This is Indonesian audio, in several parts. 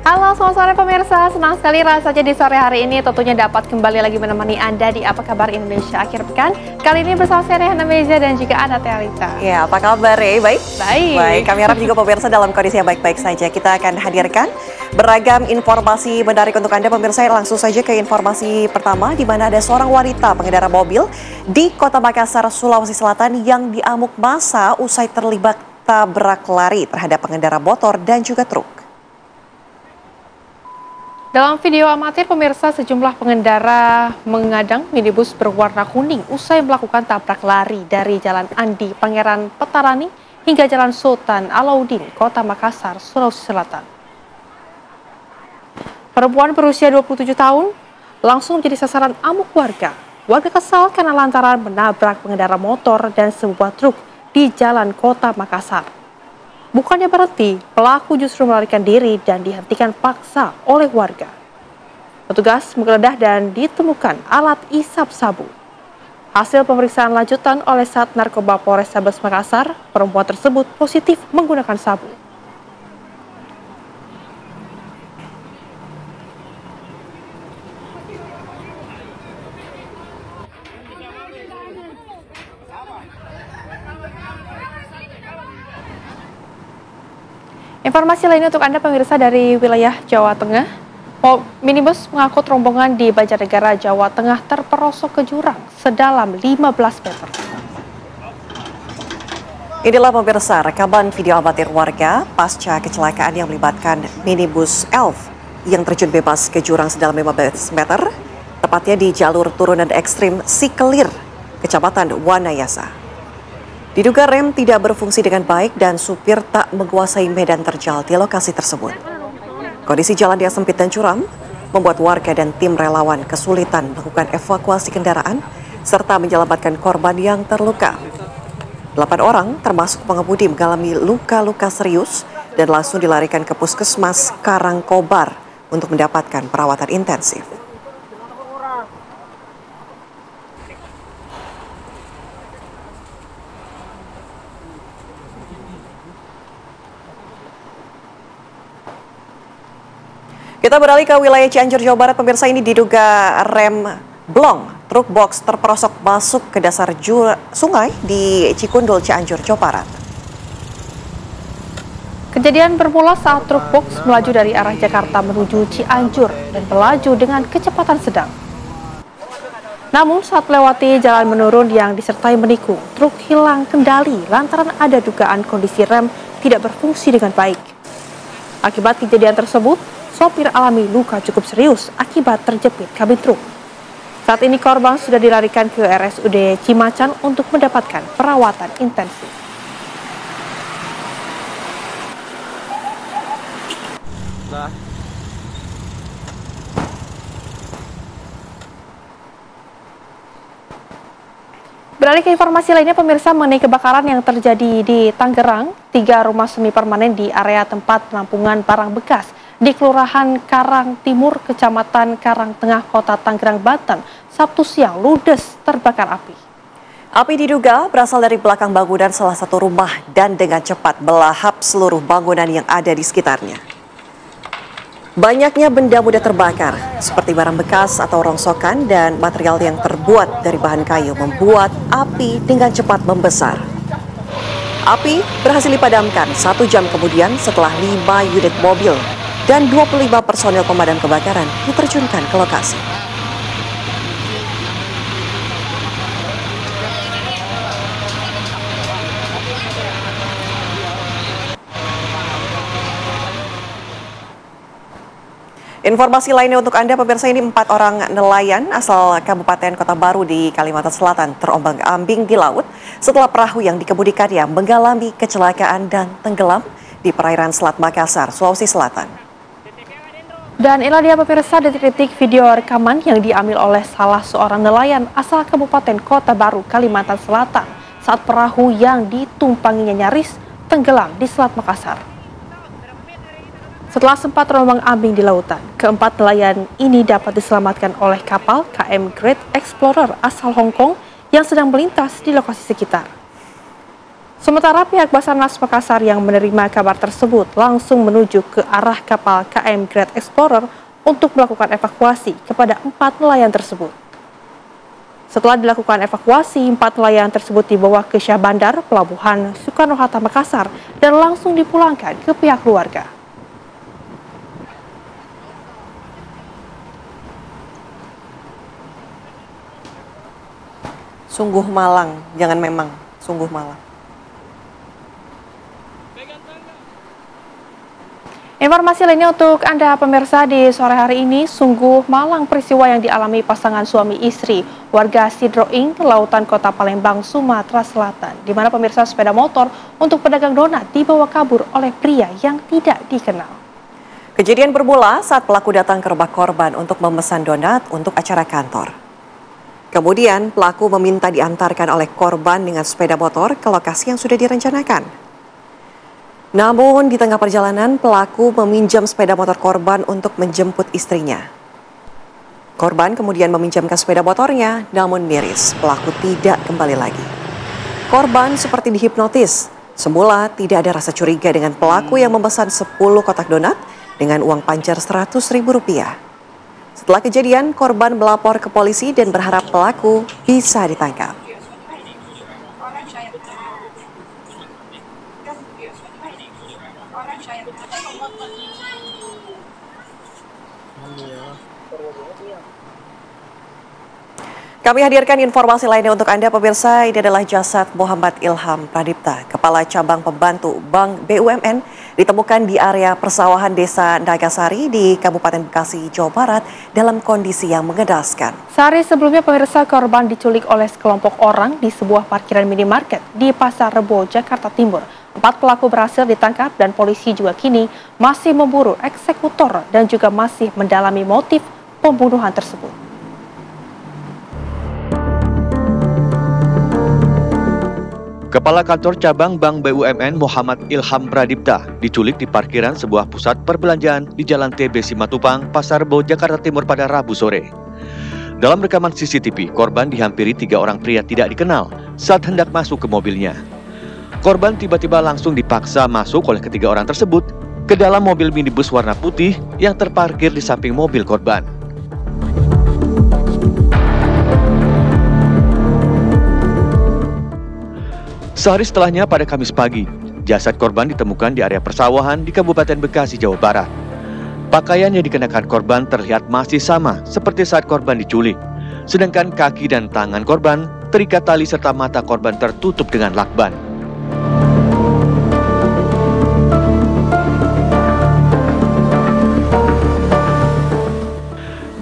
Halo, selamat sore pemirsa. Senang sekali rasanya di sore hari ini tentunya dapat kembali lagi menemani Anda di Apa Kabar Indonesia Akhir Pekan. Kali ini bersama saya Rehana Meza dan juga Ana Tealita. Ya, apa kabar, Baik? Baik. Kami harap juga pemirsa dalam kondisi yang baik-baik saja. Kita akan hadirkan beragam informasi menarik untuk Anda pemirsa. Langsung saja ke informasi pertama, di mana ada seorang wanita pengendara mobil di Kota Makassar, Sulawesi Selatan yang diamuk massa usai terlibat tabrak lari terhadap pengendara motor dan juga truk. Dalam video amatir pemirsa, sejumlah pengendara mengadang minibus berwarna kuning usai melakukan tabrak lari dari Jalan Andi Pangeran Petarani hingga Jalan Sultan Alauddin, Kota Makassar, Sulawesi Selatan. Perempuan berusia 27 tahun langsung menjadi sasaran amuk warga. Warga kesal karena lantaran menabrak pengendara motor dan sebuah truk di Jalan Kota Makassar. Bukannya berhenti, pelaku justru melarikan diri dan dihentikan paksa oleh warga. Petugas menggeledah dan ditemukan alat isap sabu. Hasil pemeriksaan lanjutan oleh Sat Narkoba Polrestabes Makassar, perempuan tersebut positif menggunakan sabu. Informasi lainnya untuk Anda pemirsa dari wilayah Jawa Tengah. Minibus mengangkut rombongan di Banjarnegara, Jawa Tengah terperosok ke jurang sedalam 15 meter. Inilah pemirsa rekaman video amatir warga pasca kecelakaan yang melibatkan minibus Elf yang terjun bebas ke jurang sedalam 15 meter, tepatnya di jalur turunan ekstrim Sikelir, Kecamatan Wanayasa. Diduga rem tidak berfungsi dengan baik dan supir tak menguasai medan terjal di lokasi tersebut. Kondisi jalan yang sempit dan curam membuat warga dan tim relawan kesulitan melakukan evakuasi kendaraan serta menyelamatkan korban yang terluka. 8 orang termasuk pengemudi mengalami luka-luka serius dan langsung dilarikan ke Puskesmas Karangkobar untuk mendapatkan perawatan intensif. Kita beralih ke wilayah Cianjur, Jawa Barat. Pemirsa, ini diduga rem blong truk box terperosok masuk ke dasar sungai di Cikundul, Cianjur, Jawa Barat. Kejadian bermula saat truk box melaju dari arah Jakarta menuju Cianjur dan melaju dengan kecepatan sedang. Namun saat melewati jalan menurun yang disertai menikung, truk hilang kendali lantaran ada dugaan kondisi rem tidak berfungsi dengan baik. Akibat kejadian tersebut, sopir alami luka cukup serius akibat terjepit kabin truk. Saat ini korban sudah dilarikan ke RSUD Cimacan untuk mendapatkan perawatan intensif. Beralih ke informasi lainnya pemirsa mengenai kebakaran yang terjadi di Tangerang, 3 rumah semi permanen di area tempat penampungan barang bekas di Kelurahan Karang Timur, Kecamatan Karang Tengah, Kota Tangerang, Banten, Sabtu siang ludes terbakar api. Api diduga berasal dari belakang bangunan salah satu rumah dan dengan cepat melahap seluruh bangunan yang ada di sekitarnya. Banyaknya benda mudah terbakar, seperti barang bekas atau rongsokan dan material yang terbuat dari bahan kayu membuat api dengan cepat membesar. Api berhasil dipadamkan 1 jam kemudian setelah 5 unit mobil dan 25 personel pemadam kebakaran diterjunkan ke lokasi. Informasi lainnya untuk Anda pemirsa, ini 4 orang nelayan asal Kabupaten Kota Baru di Kalimantan Selatan terombang-ambing di laut setelah perahu yang dikemudikannya mengalami kecelakaan dan tenggelam di perairan Selat Makassar, Sulawesi Selatan. Dan inilah dia pemirsa detik-detik video rekaman yang diambil oleh salah seorang nelayan asal Kabupaten Kota Baru, Kalimantan Selatan saat perahu yang ditumpanginya nyaris tenggelam di Selat Makassar. Setelah sempat terombang-ambing di lautan, keempat nelayan ini dapat diselamatkan oleh kapal KM Great Explorer asal Hong Kong yang sedang melintas di lokasi sekitar. Sementara pihak Basarnas Makassar yang menerima kabar tersebut langsung menuju ke arah kapal KM Great Explorer untuk melakukan evakuasi kepada 4 nelayan tersebut. Setelah dilakukan evakuasi, 4 nelayan tersebut dibawa ke Syah Bandar, Pelabuhan Soekarno-Hatta, Makassar, dan langsung dipulangkan ke pihak keluarga. Sungguh malang, jangan memang, sungguh malang. Informasi lainnya untuk Anda pemirsa di sore hari ini, sungguh malang peristiwa yang dialami pasangan suami istri warga Sidroing, Lautan Kota Palembang, Sumatera Selatan, di mana pemirsa sepeda motor untuk pedagang donat dibawa kabur oleh pria yang tidak dikenal. Kejadian bermula saat pelaku datang ke rumah korban untuk memesan donat untuk acara kantor. Kemudian pelaku meminta diantarkan oleh korban dengan sepeda motor ke lokasi yang sudah direncanakan. Namun di tengah perjalanan pelaku meminjam sepeda motor korban untuk menjemput istrinya. Korban kemudian meminjamkan sepeda motornya, namun miris pelaku tidak kembali lagi. Korban seperti dihipnotis. Semula tidak ada rasa curiga dengan pelaku yang memesan 10 kotak donat dengan uang panjar Rp100.000. Setelah kejadian, korban melapor ke polisi dan berharap pelaku bisa ditangkap. Kami hadirkan informasi lainnya untuk Anda pemirsa. Ini adalah jasad Muhammad Ilham Pradipta, Kepala Cabang Pembantu Bank BUMN, ditemukan di area persawahan Desa Nagasari di Kabupaten Bekasi, Jawa Barat dalam kondisi yang mengenaskan. Sehari sebelumnya pemirsa, korban diculik oleh sekelompok orang di sebuah parkiran minimarket di Pasar Rebo, Jakarta Timur. 4 pelaku berhasil ditangkap dan polisi juga kini masih memburu eksekutor dan juga masih mendalami motif pembunuhan tersebut. Kepala Kantor Cabang Bank BUMN Muhammad Ilham Pradipta diculik di parkiran sebuah pusat perbelanjaan di Jalan TB Simatupang, Pasar Rebo, Jakarta Timur pada Rabu sore. Dalam rekaman CCTV, korban dihampiri 3 orang pria tidak dikenal saat hendak masuk ke mobilnya. Korban tiba-tiba langsung dipaksa masuk oleh ketiga orang tersebut ke dalam mobil minibus warna putih yang terparkir di samping mobil korban. Sehari setelahnya pada Kamis pagi, jasad korban ditemukan di area persawahan di Kabupaten Bekasi, Jawa Barat. Pakaian yang dikenakan korban terlihat masih sama seperti saat korban diculik, sedangkan kaki dan tangan korban terikat tali serta mata korban tertutup dengan lakban.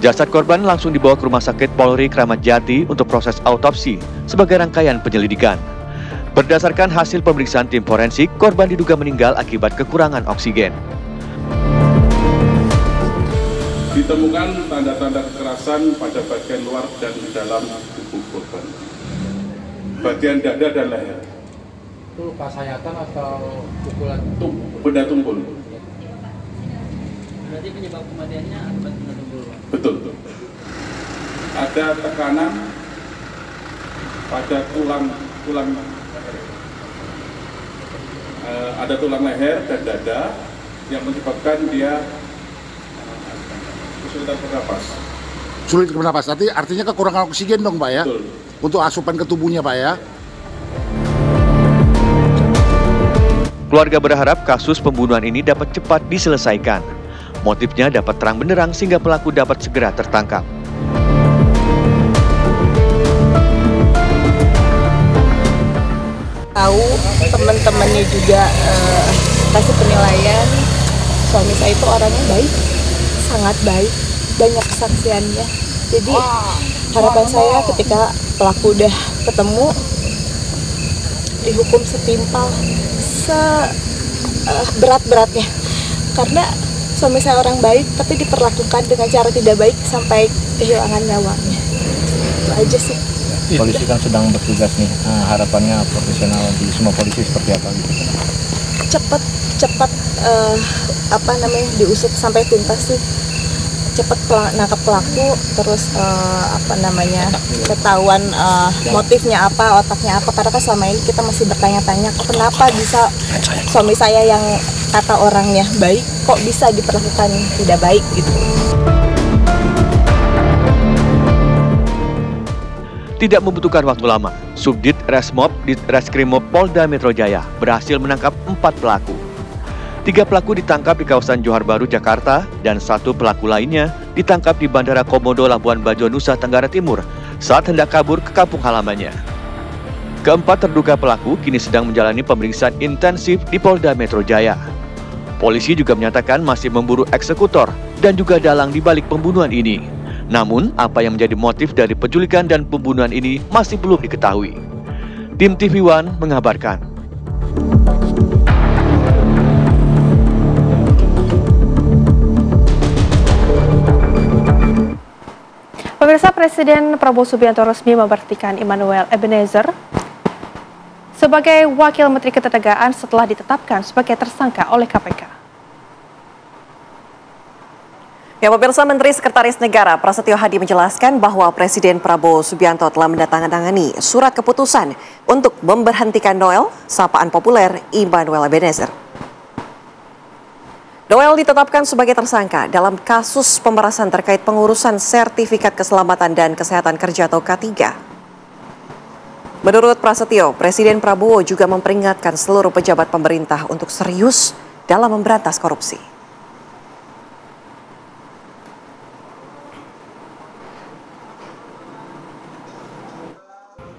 Jasad korban langsung dibawa ke Rumah Sakit Polri Kramat Jati untuk proses autopsi sebagai rangkaian penyelidikan. Berdasarkan hasil pemeriksaan tim forensik, korban diduga meninggal akibat kekurangan oksigen. Ditemukan tanda-tanda kekerasan pada bagian luar dan dalam tubuh korban. Bagian dada dan leher. Itu luka sayatan atau pukulan? Benda tumpul. Berarti penyebab kematiannya akibat benda tumpul? Betul. Ada tekanan pada tulang ada tulang leher dan dada yang menyebabkan dia kesulitan bernapas. Sulit bernapas, artinya kekurangan oksigen dong Pak ya? Betul. Untuk asupan ke tubuhnya Pak ya? Keluarga berharap kasus pembunuhan ini dapat cepat diselesaikan. Motifnya dapat terang benderang sehingga pelaku dapat segera tertangkap. Tahu teman-temannya juga kasih penilaian, suami saya itu orangnya baik, sangat baik, banyak kesaksiannya. Jadi harapan saya ketika pelaku udah ketemu, dihukum setimpal, seberat-beratnya. Karena suami saya orang baik, tapi diperlakukan dengan cara tidak baik sampai kehilangan nyawanya. Itu aja sih. Polisi kan sedang bertugas nih, harapannya profesional di semua polisi seperti apa gitu? Cepat diusut sampai tuntas sih. cepet nangkap pelaku, terus ketahuan motifnya apa, otaknya apa, karena kan selama ini kita masih bertanya-tanya kenapa bisa suami saya yang kata orangnya baik kok bisa diperlakukan tidak baik gitu. Tidak membutuhkan waktu lama, Subdit Resmob di Reskrimop Polda Metro Jaya berhasil menangkap 4 pelaku. 3 pelaku ditangkap di kawasan Johar Baru, Jakarta, dan 1 pelaku lainnya ditangkap di Bandara Komodo, Labuan Bajo, Nusa Tenggara Timur saat hendak kabur ke kampung halamannya. Keempat terduga pelaku kini sedang menjalani pemeriksaan intensif di Polda Metro Jaya. Polisi juga menyatakan masih memburu eksekutor dan juga dalang di balik pembunuhan ini. Namun, apa yang menjadi motif dari penculikan dan pembunuhan ini masih belum diketahui. Tim TV One mengabarkan. Pemirsa, Presiden Prabowo Subianto resmi memberhentikan Immanuel Ebenezer sebagai Wakil Menteri Ketenagaan setelah ditetapkan sebagai tersangka oleh KPK. Ya, pemirsa, Menteri Sekretaris Negara Prasetyo Hadi menjelaskan bahwa Presiden Prabowo Subianto telah menandatangani surat keputusan untuk memberhentikan Noel, sapaan populer Immanuel Ebenezer. Noel ditetapkan sebagai tersangka dalam kasus pemerasan terkait pengurusan sertifikat keselamatan dan kesehatan kerja atau K3. Menurut Prasetyo, Presiden Prabowo juga memperingatkan seluruh pejabat pemerintah untuk serius dalam memberantas korupsi.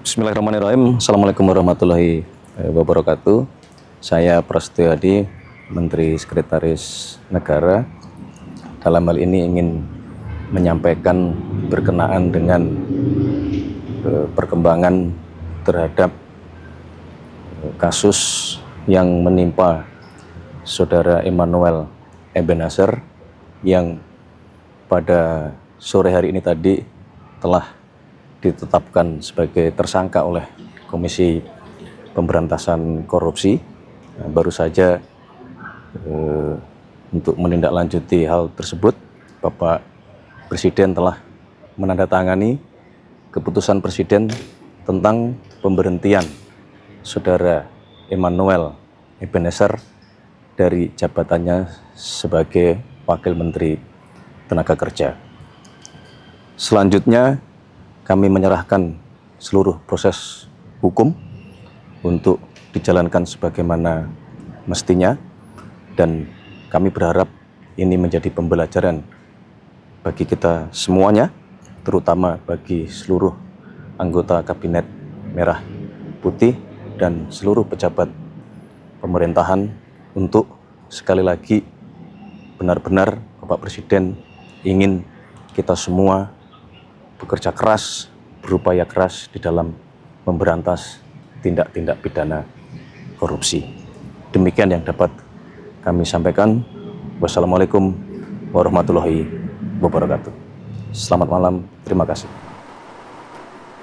Bismillahirrahmanirrahim. Assalamualaikum warahmatullahi wabarakatuh. Saya Prasetyo Hadi, Menteri Sekretaris Negara. Dalam hal ini ingin menyampaikan berkenaan dengan perkembangan terhadap kasus yang menimpa Saudara Immanuel Ebenezer yang pada sore hari ini tadi telah ditetapkan sebagai tersangka oleh Komisi Pemberantasan Korupsi. Baru saja untuk menindaklanjuti hal tersebut, Bapak Presiden telah menandatangani keputusan Presiden tentang pemberhentian Saudara Immanuel Ebenezer dari jabatannya sebagai Wakil Menteri Tenaga Kerja. Selanjutnya, kami menyerahkan seluruh proses hukum untuk dijalankan sebagaimana mestinya, dan kami berharap ini menjadi pembelajaran bagi kita semuanya, terutama bagi seluruh anggota Kabinet Merah Putih dan seluruh pejabat pemerintahan untuk sekali lagi benar-benar Bapak Presiden ingin kita semua bekerja keras, berupaya keras di dalam memberantas tindak-tindak pidana korupsi. Demikian yang dapat kami sampaikan. Wassalamualaikum warahmatullahi wabarakatuh. Selamat malam, terima kasih.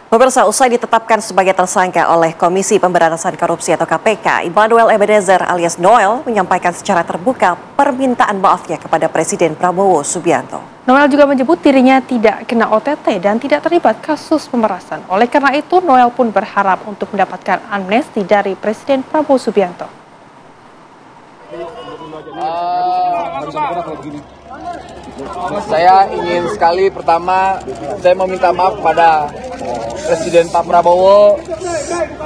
Pemirsa, usai ditetapkan sebagai tersangka oleh Komisi Pemberantasan Korupsi atau KPK, Immanuel Ebenezer alias Noel menyampaikan secara terbuka permintaan maafnya kepada Presiden Prabowo Subianto. Noel juga menyebut dirinya tidak kena OTT dan tidak terlibat kasus pemerasan. Oleh karena itu, Noel pun berharap untuk mendapatkan amnesti dari Presiden Prabowo Subianto. Saya ingin sekali, pertama, saya meminta maaf kepada Presiden Pak Prabowo.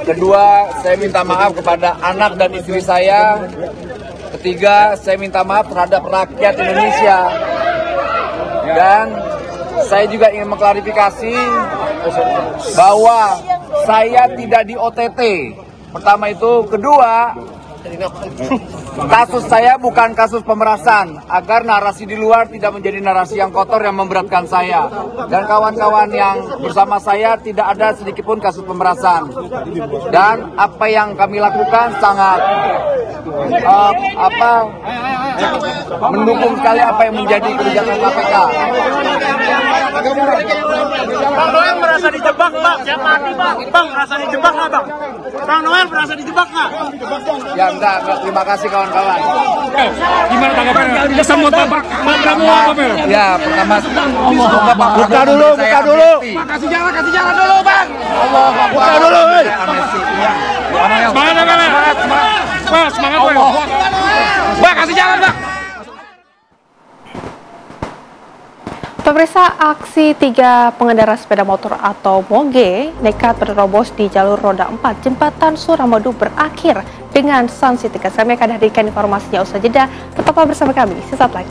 Kedua, saya minta maaf kepada anak dan istri saya. Ketiga, saya minta maaf terhadap rakyat Indonesia. Dan saya juga ingin mengklarifikasi bahwa saya tidak di OTT. Pertama itu. Kedua, kasus saya bukan kasus pemerasan, agar narasi di luar tidak menjadi narasi yang kotor yang memberatkan saya. Dan kawan-kawan yang bersama saya tidak ada sedikitpun kasus pemerasan. Dan apa yang kami lakukan sangat mendukung sekali apa yang menjadi kebijakan KPK. Bang Noel merasa dijebak, Bang. Yang mati, Bang. Bang merasa dijebak nggak, Bang? Bang Noel merasa dijebak nggak? Ya enggak. Terima kasih kawan-kawan. Gimana tanggapannya? Kesan buat Pak Prabowo apa, Bel? Ya, pertama semoga Pak Buka dulu. Kasih jalan dulu, Bang. Buka dulu, hei. Semangat, Pak, semangat, Pak. Pak, kasih jalan, Pak. Pemirsa, aksi 3 pengendara sepeda motor atau moge nekat menerobos di jalur roda 4 Jembatan Suramadu berakhir dengan sanksi tegas. Kami akan hadirkan informasinya usai jeda. Tetaplah bersama kami sesaat lagi.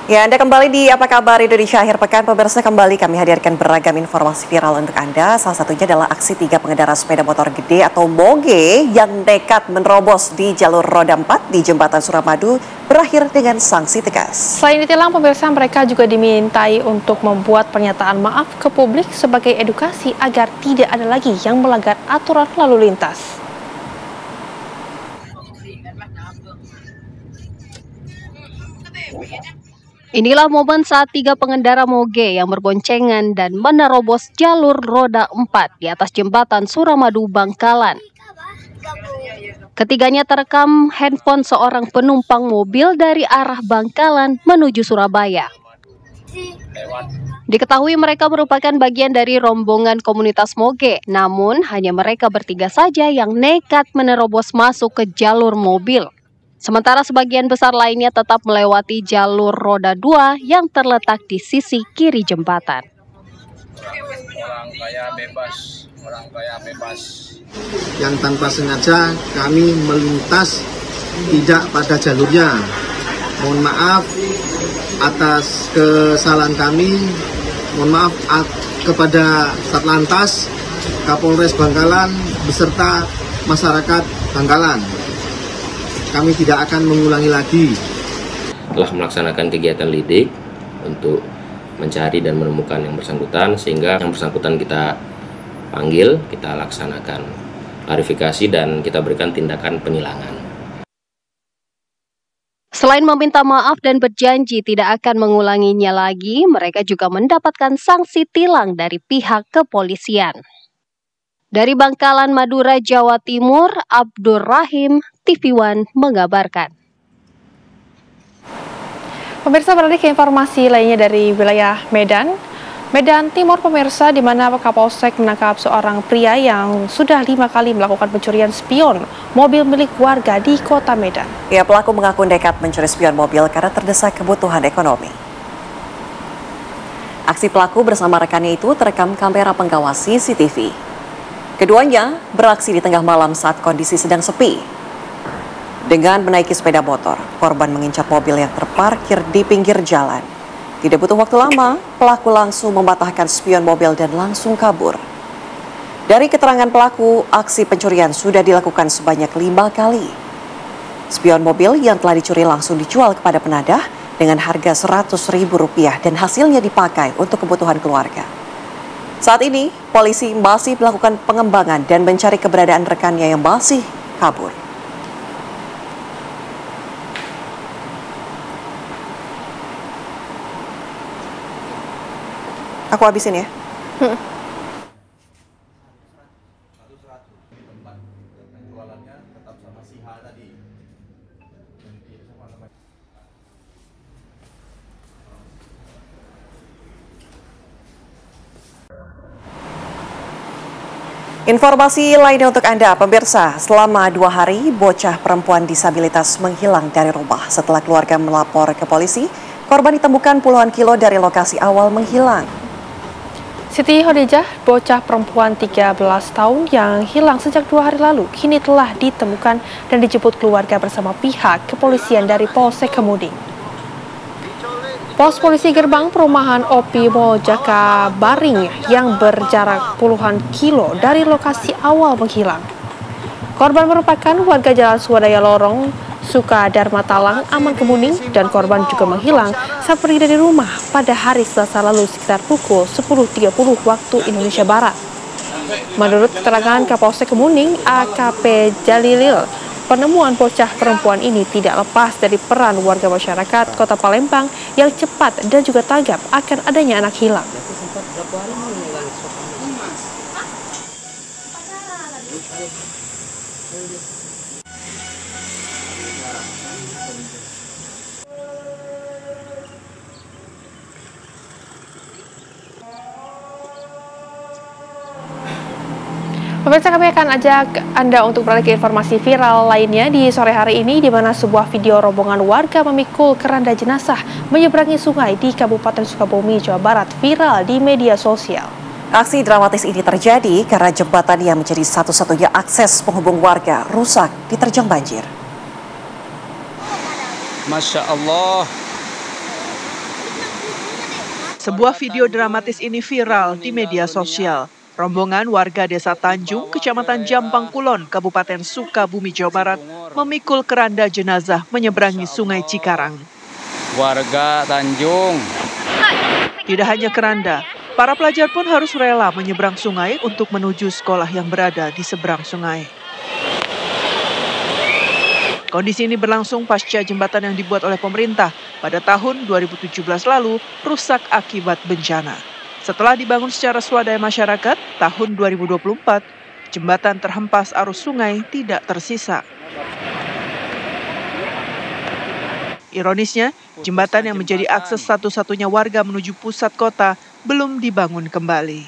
Ya, Anda kembali di Apa Kabar Indonesia Akhir Pekan. Pemirsa, kembali kami hadirkan beragam informasi viral untuk Anda. Salah satunya adalah aksi 3 pengendara sepeda motor gede atau moge yang nekat menerobos di jalur roda 4 di Jembatan Suramadu berakhir dengan sanksi tegas. Selain ditilang, pemirsa, mereka juga dimintai untuk membuat pernyataan maaf ke publik sebagai edukasi agar tidak ada lagi yang melanggar aturan lalu lintas. Inilah momen saat 3 pengendara moge yang berboncengan dan menerobos jalur roda 4 di atas jembatan Suramadu Bangkalan. Ketiganya terekam handphone seorang penumpang mobil dari arah Bangkalan menuju Surabaya. Diketahui mereka merupakan bagian dari rombongan komunitas moge, namun hanya mereka bertiga saja yang nekat menerobos masuk ke jalur mobil. Sementara sebagian besar lainnya tetap melewati jalur roda 2 yang terletak di sisi kiri jembatan. Orang kaya bebas. Yang tanpa sengaja kami melintas tidak pada jalurnya. Mohon maaf atas kesalahan kami. Mohon maaf kepada Satlantas, Kapolres Bangkalan beserta masyarakat Bangkalan. Kami tidak akan mengulangi lagi. Telah melaksanakan kegiatan lidik untuk mencari dan menemukan yang bersangkutan, sehingga yang bersangkutan kita panggil, kita laksanakan klarifikasi dan kita berikan tindakan penilangan. Selain meminta maaf dan berjanji tidak akan mengulanginya lagi, mereka juga mendapatkan sanksi tilang dari pihak kepolisian. Dari Bangkalan, Madura, Jawa Timur, Abdur Rahim, TV One mengabarkan. Pemirsa, beralih ke informasi lainnya dari wilayah Medan Timur, pemirsa, di mana Kapolsek menangkap seorang pria yang sudah 5 kali melakukan pencurian spion mobil milik warga di kota Medan. Ya, pelaku mengaku nekat mencuri spion mobil karena terdesak kebutuhan ekonomi. Aksi pelaku bersama rekannya itu terekam kamera pengawas CCTV. Keduanya beraksi di tengah malam saat kondisi sedang sepi. Dengan menaiki sepeda motor, korban mengincar mobil yang terparkir di pinggir jalan. Tidak butuh waktu lama, pelaku langsung mematahkan spion mobil dan langsung kabur. Dari keterangan pelaku, aksi pencurian sudah dilakukan sebanyak 5 kali. Spion mobil yang telah dicuri langsung dijual kepada penadah dengan harga Rp100.000 dan hasilnya dipakai untuk kebutuhan keluarga. Saat ini, polisi masih melakukan pengembangan dan mencari keberadaan rekannya yang masih kabur. Aku habisin ya. Informasi lainnya untuk Anda, pemirsa. Selama 2 hari, bocah perempuan disabilitas menghilang dari rumah. Setelah keluarga melapor ke polisi, korban ditemukan puluhan kilo dari lokasi awal menghilang. Siti Hodijah, bocah perempuan 13 tahun yang hilang sejak 2 hari lalu, kini telah ditemukan dan dijemput keluarga bersama pihak kepolisian dari Polsek Kemuning. Pos Polisi Gerbang Perumahan Opi Mall Jakabaring yang berjarak puluhan kilo dari lokasi awal menghilang. Korban merupakan warga Jalan Swadaya Lorong, Sukadharma Talang, Aman Kemuning, dan korban juga menghilang saat pergi dari rumah pada hari Selasa lalu sekitar pukul 10.30 waktu Indonesia Barat. Menurut keterangan Kapolsek Kemuning, AKP Jalilil, Penemuan bocah perempuan ini tidak lepas dari peran warga masyarakat Kota Palembang yang cepat dan juga tanggap akan adanya anak hilang. Pemirsa, kami akan ajak Anda untuk beralih ke informasi viral lainnya di sore hari ini, di mana sebuah video rombongan warga memikul keranda jenazah menyeberangi sungai di Kabupaten Sukabumi, Jawa Barat viral di media sosial. Aksi dramatis ini terjadi karena jembatan yang menjadi satu-satunya akses penghubung warga rusak diterjang banjir. Masya Allah. Sebuah video dramatis ini viral di media sosial. Rombongan warga Desa Tanjung, Kecamatan Jampang Kulon, Kabupaten Sukabumi, Jawa Barat, memikul keranda jenazah menyeberangi Sungai Cikarang. Warga Tanjung. Tidak hanya keranda, para pelajar pun harus rela menyeberang sungai untuk menuju sekolah yang berada di seberang sungai. Kondisi ini berlangsung pasca jembatan yang dibuat oleh pemerintah pada tahun 2017 lalu rusak akibat bencana. Setelah dibangun secara swadaya masyarakat, tahun 2024, jembatan terhempas arus sungai tidak tersisa. Ironisnya, jembatan yang menjadi akses satu-satunya warga menuju pusat kota belum dibangun kembali.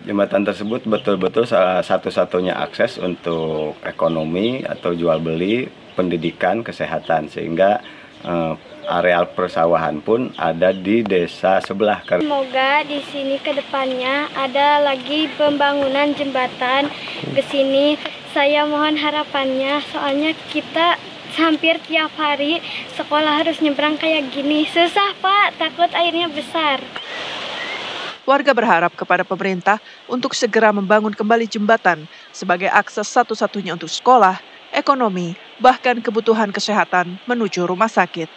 Jembatan tersebut betul-betul satu-satunya akses untuk ekonomi atau jual beli, pendidikan, kesehatan, sehingga areal persawahan pun ada di desa sebelah. Semoga di sini ke depannya ada lagi pembangunan jembatan ke sini. Saya mohon harapannya, soalnya kita hampir tiap hari sekolah harus nyebrang kayak gini. Susah Pak, takut airnya besar. Warga berharap kepada pemerintah untuk segera membangun kembali jembatan sebagai akses satu-satunya untuk sekolah, ekonomi, bahkan kebutuhan kesehatan menuju rumah sakit.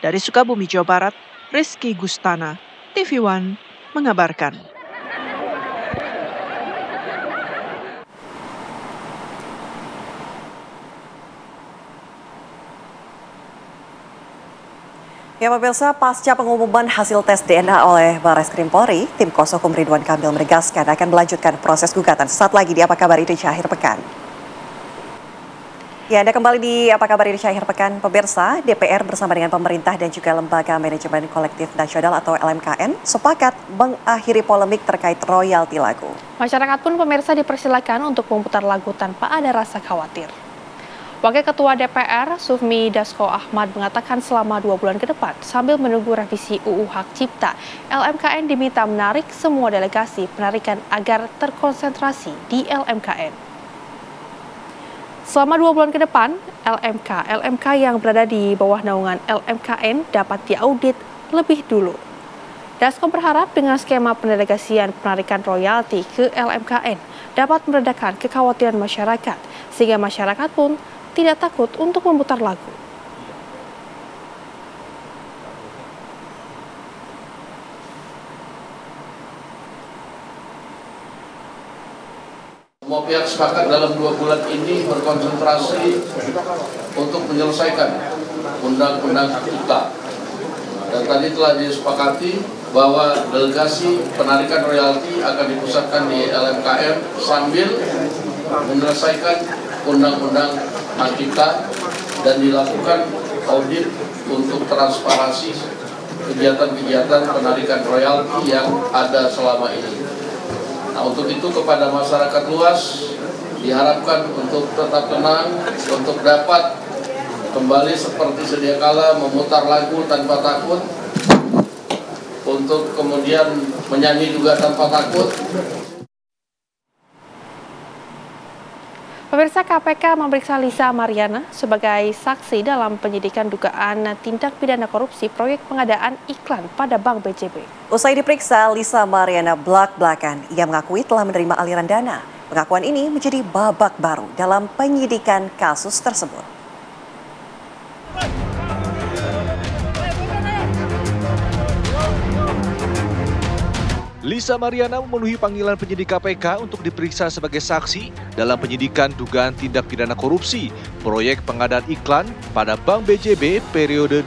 Dari Sukabumi, Jawa Barat, Rizky Gustana, TV One mengabarkan. Ya pemirsa, pasca pengumuman hasil tes DNA oleh Barreskrim Polri, tim kuasa hukum Ridwan Kamil menegaskan akan melanjutkan proses gugatan sesaat lagi di Apa Kabar Indonesia Akhir Pekan. Ya, Anda kembali di Apa Kabar Indonesia Akhir Pekan. Pemirsa, DPR bersama dengan pemerintah dan juga Lembaga Manajemen Kolektif Nasional atau LMKN sepakat mengakhiri polemik terkait royalti lagu. Masyarakat pun pemirsa dipersilakan untuk memutar lagu tanpa ada rasa khawatir. Wakil Ketua DPR, Sufmi Dasko Ahmad, mengatakan selama 2 bulan ke depan, sambil menunggu revisi UU Hak Cipta, LMKN diminta menarik semua delegasi penarikan agar terkonsentrasi di LMKN. Selama 2 bulan ke depan, LMK yang berada di bawah naungan LMKN dapat diaudit lebih dulu. Dasko berharap dengan skema pendelegasian penarikan royalti ke LMKN dapat meredakan kekhawatiran masyarakat, sehingga masyarakat pun tidak takut untuk memutar lagu. Semua pihak sepakat dalam 2 bulan ini berkonsentrasi untuk menyelesaikan undang-undang hak cipta. Dan tadi telah disepakati bahwa delegasi penarikan royalti akan dipusatkan di LMKN sambil menyelesaikan undang-undang hak cipta dan dilakukan audit untuk transparansi kegiatan-kegiatan penarikan royalti yang ada selama ini. Nah, untuk itu kepada masyarakat luas diharapkan untuk tetap tenang, untuk dapat kembali seperti sedia kala memutar lagu tanpa takut, untuk kemudian menyanyi juga tanpa takut. Pemirsa, KPK memeriksa Lisa Mariana sebagai saksi dalam penyidikan dugaan tindak pidana korupsi proyek pengadaan iklan pada Bank BJB. Usai diperiksa, Lisa Mariana belak-belakan. Ia mengakui telah menerima aliran dana. Pengakuan ini menjadi babak baru dalam penyidikan kasus tersebut. Lisa Mariana memenuhi panggilan penyidik KPK untuk diperiksa sebagai saksi dalam penyidikan dugaan tindak pidana korupsi proyek pengadaan iklan pada Bank BJB periode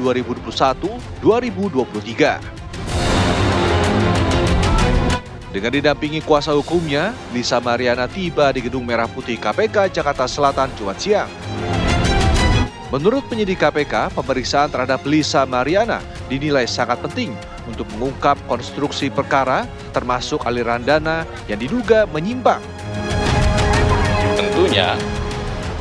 2021-2023. Dengan didampingi kuasa hukumnya, Lisa Mariana tiba di Gedung Merah Putih KPK Jakarta Selatan Jumat siang. Menurut penyidik KPK, pemeriksaan terhadap Lisa Mariana dinilai sangat penting untuk mengungkap konstruksi perkara, termasuk aliran dana yang diduga menyimpang. Tentunya,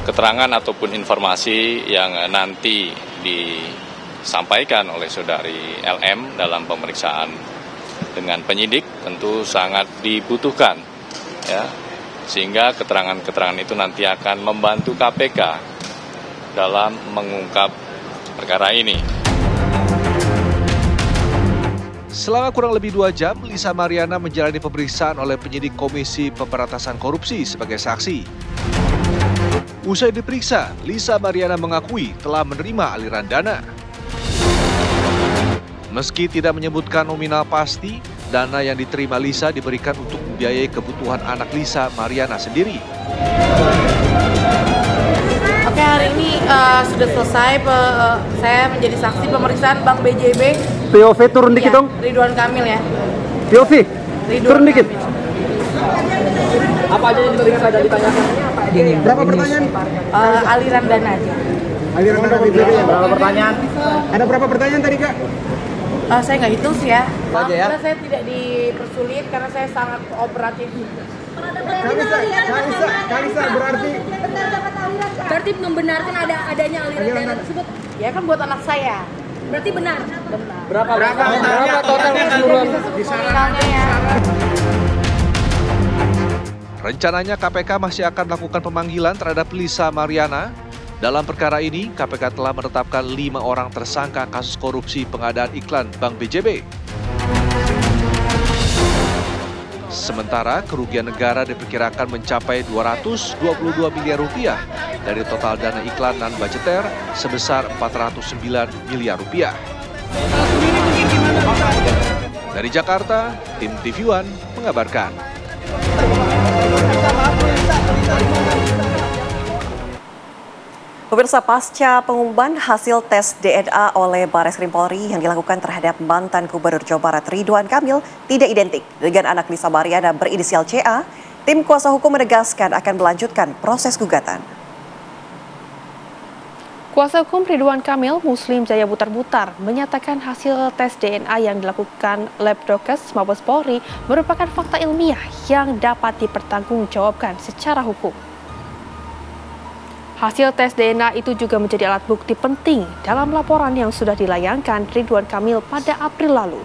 keterangan ataupun informasi yang nanti disampaikan oleh saudari LM dalam pemeriksaan dengan penyidik tentu sangat dibutuhkan, ya, sehingga keterangan-keterangan itu nanti akan membantu KPK dalam mengungkap perkara ini. Selama kurang lebih 2 jam, Lisa Mariana menjalani pemeriksaan oleh penyidik Komisi Pemberantasan Korupsi sebagai saksi. Usai diperiksa, Lisa Mariana mengakui telah menerima aliran dana. Meski tidak menyebutkan nominal pasti, dana yang diterima Lisa diberikan untuk membiayai kebutuhan anak Lisa Mariana sendiri. Oke, hari ini sudah selesai saya menjadi saksi pemeriksaan Bank BJB. POV turun dikit dong. Ridwan Kamil ya. POV turun dikit. Apa aja yang diperiksa dan ditanyakan? Berapa pertanyaan? Aliran dana aja. Aliran dana BJB ya. Berapa pertanyaan? Ada berapa pertanyaan tadi, Kak? Saya nggak hitung sih ya. Karena saya tidak dipersulit karena saya sangat kooperatif. Kalisa berarti membenarkan adanya aliran dana tersebut? Ya kan buat anak saya. Berarti benar? Benar. Berapa total keseluruhan? Rencananya KPK masih akan melakukan pemanggilan terhadap Lisa Mariana. Dalam perkara ini, KPK telah menetapkan 5 orang tersangka kasus korupsi pengadaan iklan Bank BJB. Sementara kerugian negara diperkirakan mencapai 222 miliar rupiah dari total dana iklan non-budgeter sebesar 409 miliar rupiah. Dari Jakarta, tim TV One mengabarkan. Pemirsa, pasca pengumuman hasil tes DNA oleh Bareskrim Polri yang dilakukan terhadap mantan Gubernur Jawa Barat Ridwan Kamil tidak identik dengan anak Lisa Mariana berinisial CA, tim kuasa hukum menegaskan akan melanjutkan proses gugatan. Kuasa hukum Ridwan Kamil, Muslim Jaya Butar-Butar, menyatakan hasil tes DNA yang dilakukan Labdokes Mabes Polri merupakan fakta ilmiah yang dapat dipertanggungjawabkan secara hukum. Hasil tes DNA itu juga menjadi alat bukti penting dalam laporan yang sudah dilayangkan Ridwan Kamil pada April lalu.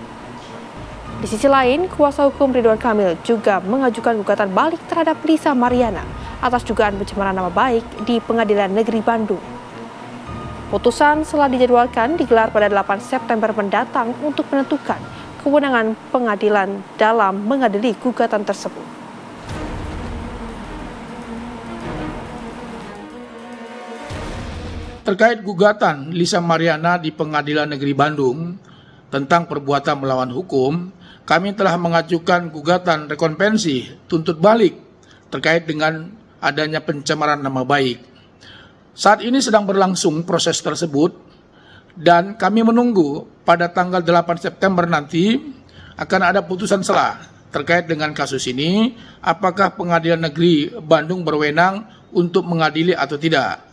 Di sisi lain, kuasa hukum Ridwan Kamil juga mengajukan gugatan balik terhadap Lisa Mariana atas dugaan pencemaran nama baik di Pengadilan Negeri Bandung. Putusan telah dijadwalkan digelar pada 8 September mendatang untuk menentukan kewenangan pengadilan dalam mengadili gugatan tersebut. Terkait gugatan Lisa Mariana di Pengadilan Negeri Bandung tentang perbuatan melawan hukum, kami telah mengajukan gugatan rekonvensi tuntut balik terkait dengan adanya pencemaran nama baik. Saat ini sedang berlangsung proses tersebut dan kami menunggu pada tanggal 8 September nanti akan ada putusan sela terkait dengan kasus ini, apakah Pengadilan Negeri Bandung berwenang untuk mengadili atau tidak.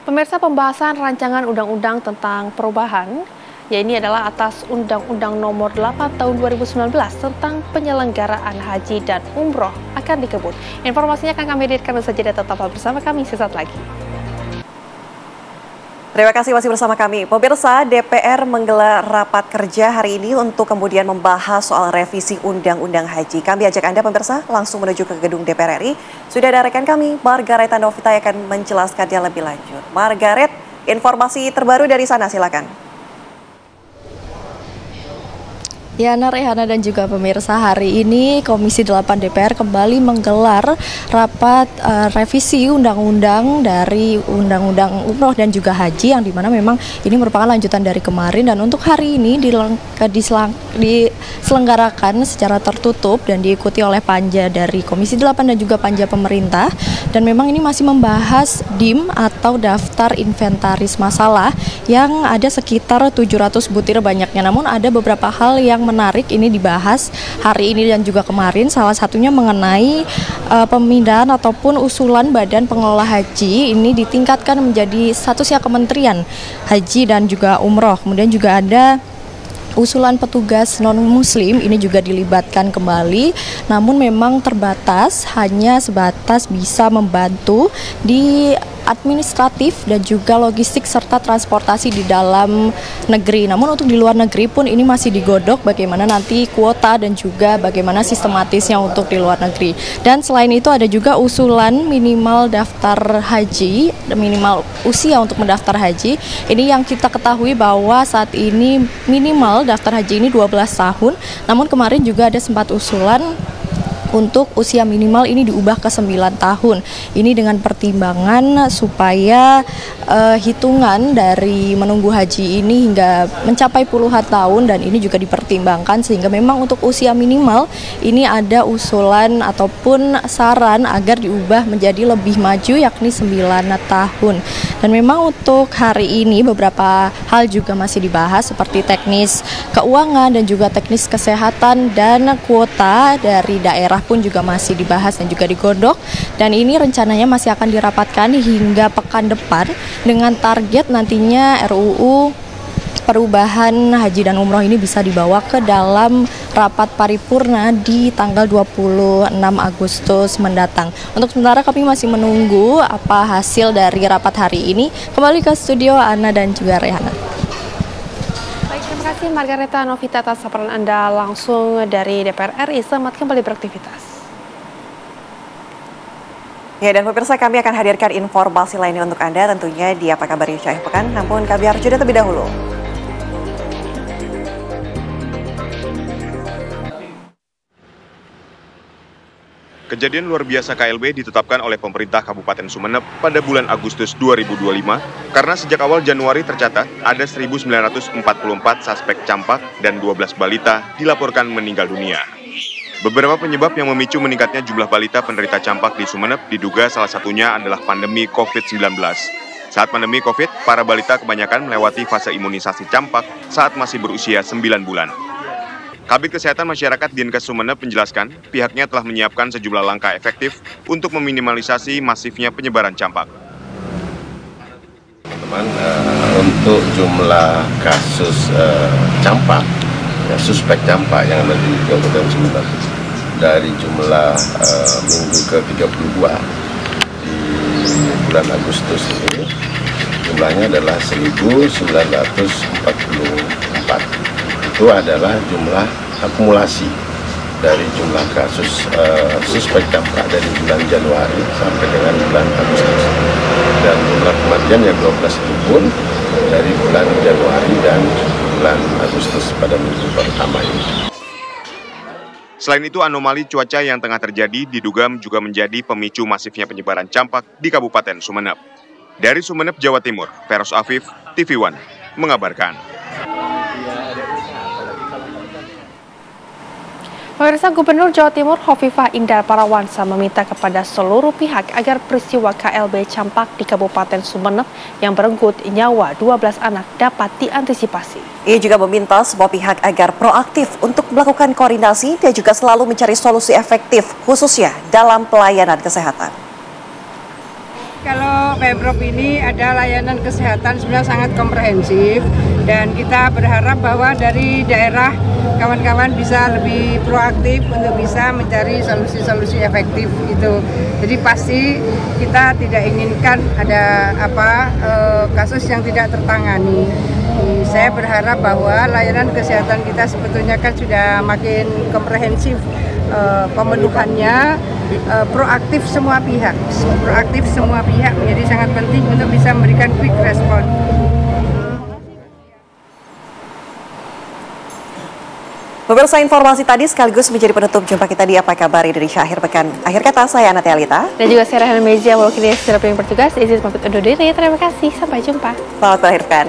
Pemirsa, pembahasan rancangan undang-undang tentang perubahan, ini adalah atas Undang-Undang Nomor 8 Tahun 2019 tentang penyelenggaraan haji dan umroh akan dikebut. Informasinya akan kami hadirkan usai jeda, tetaplah bersama kami sesaat lagi. Terima kasih masih bersama kami. Pemirsa, DPR menggelar rapat kerja hari ini untuk kemudian membahas soal revisi Undang-Undang Haji. Kami ajak Anda pemirsa langsung menuju ke gedung DPR RI. Sudah ada rekan kami, Margaret Novita, yang akan menjelaskannya lebih lanjut. Margaret, informasi terbaru dari sana silakan. Ya, Rehana dan juga pemirsa, hari ini Komisi 8 DPR kembali menggelar rapat revisi undang-undang dari Undang-Undang Umroh dan juga Haji, yang dimana memang ini merupakan lanjutan dari kemarin, dan untuk hari ini diselenggarakan secara tertutup dan diikuti oleh panja dari Komisi 8 dan juga panja pemerintah, dan memang ini masih membahas DIM atau Daftar Inventaris Masalah yang ada sekitar 700 butir banyaknya. Namun ada beberapa hal yang menarik ini dibahas hari ini dan juga kemarin, salah satunya mengenai pemindahan ataupun usulan Badan Pengelola Haji ini ditingkatkan menjadi statusnya Kementerian Haji dan juga Umroh. Kemudian juga ada usulan petugas non-muslim ini juga dilibatkan kembali, namun memang terbatas, hanya sebatas bisa membantu di administratif dan juga logistik serta transportasi di dalam negeri. Namun untuk di luar negeri pun ini masih digodok bagaimana nanti kuota dan juga bagaimana sistematisnya untuk di luar negeri. Dan selain itu ada juga usulan minimal daftar haji, minimal usia untuk mendaftar haji. Ini yang kita ketahui bahwa saat ini minimal daftar haji ini 12 tahun. Namun kemarin juga ada sempat usulan untuk usia minimal ini diubah ke 9 tahun. Ini dengan pertimbangan supaya hitungan dari menunggu haji ini hingga mencapai puluhan tahun, dan ini juga dipertimbangkan sehingga memang untuk usia minimal ini ada usulan ataupun saran agar diubah menjadi lebih maju, yakni 9 tahun. Dan memang untuk hari ini beberapa hal juga masih dibahas seperti teknis keuangan dan juga teknis kesehatan, dan kuota dari daerah pun juga masih dibahas dan juga digodok, dan ini rencananya masih akan dirapatkan hingga pekan depan dengan target nantinya RUU perubahan haji dan umroh ini bisa dibawa ke dalam rapat paripurna di tanggal 26 Agustus mendatang. Untuk sementara kami masih menunggu apa hasil dari rapat hari ini. Kembali ke studio Ana dan juga Rehana. Baik, terima kasih Margareta Novita atas laporan Anda langsung dari DPR RI. Selamat kembali beraktivitas. Ya, dan pemirsa, kami akan hadirkan informasi lainnya untuk Anda tentunya di Apa Kabar Indonesia Akhir Pekan. Namun kami harus jeda terlebih dahulu. Kejadian luar biasa KLB ditetapkan oleh pemerintah Kabupaten Sumeneb pada bulan Agustus 2025 karena sejak awal Januari tercatat ada 1.944 suspek campak dan 12 balita dilaporkan meninggal dunia. Beberapa penyebab yang memicu meningkatnya jumlah balita penderita campak di Sumeneb diduga salah satunya adalah pandemi COVID-19. Saat pandemi COVID, para balita kebanyakan melewati fase imunisasi campak saat masih berusia 9 bulan. Kabid Kesehatan Masyarakat Dinkes Sumeneb menjelaskan, pihaknya telah menyiapkan sejumlah langkah efektif untuk meminimalisasi masifnya penyebaran campak. Teman-teman, untuk jumlah kasus campak, suspek campak yang ada di Kabupaten Sumeneb, dari jumlah minggu ke-32 di bulan Agustus ini, jumlahnya adalah 1.944. Itu adalah jumlah akumulasi dari jumlah kasus suspek campak dari bulan Januari sampai dengan bulan Agustus. Dan jumlah kematian yang 12 itu pun dari bulan Januari dan bulan Agustus pada minggu pertama ini. Selain itu, anomali cuaca yang tengah terjadi diduga juga menjadi pemicu masifnya penyebaran campak di Kabupaten Sumeneb. Dari Sumeneb, Jawa Timur, Feros Afif, TV One, mengabarkan. Pemirsa, Gubernur Jawa Timur Hovifah Indar Parawansa meminta kepada seluruh pihak agar peristiwa KLB campak di Kabupaten Sumeneb yang merenggut nyawa 12 anak dapat diantisipasi. Ia juga meminta semua pihak agar proaktif untuk melakukan koordinasi dan juga selalu mencari solusi efektif khususnya dalam pelayanan kesehatan. Kalau Pemprov ini ada layanan kesehatan sebenarnya sangat komprehensif, dan kita berharap bahwa dari daerah kawan-kawan bisa lebih proaktif untuk bisa mencari solusi-solusi efektif itu. Jadi pasti kita tidak inginkan ada kasus yang tidak tertangani. Saya berharap bahwa layanan kesehatan kita sebetulnya kan sudah makin komprehensif pemenuhannya, proaktif semua pihak menjadi sangat penting untuk bisa memberikan quick response. Pemirsa, informasi tadi sekaligus menjadi penutup jumpa kita di Apa Kabar Indonesia akhir pekan. Akhir kata, saya Anatia Alita. Dan juga saya Rahel Mejia, mewakili secara bertugas. Izin pamit undur diri. Terima kasih. Sampai jumpa. Selamat berakhir pekan.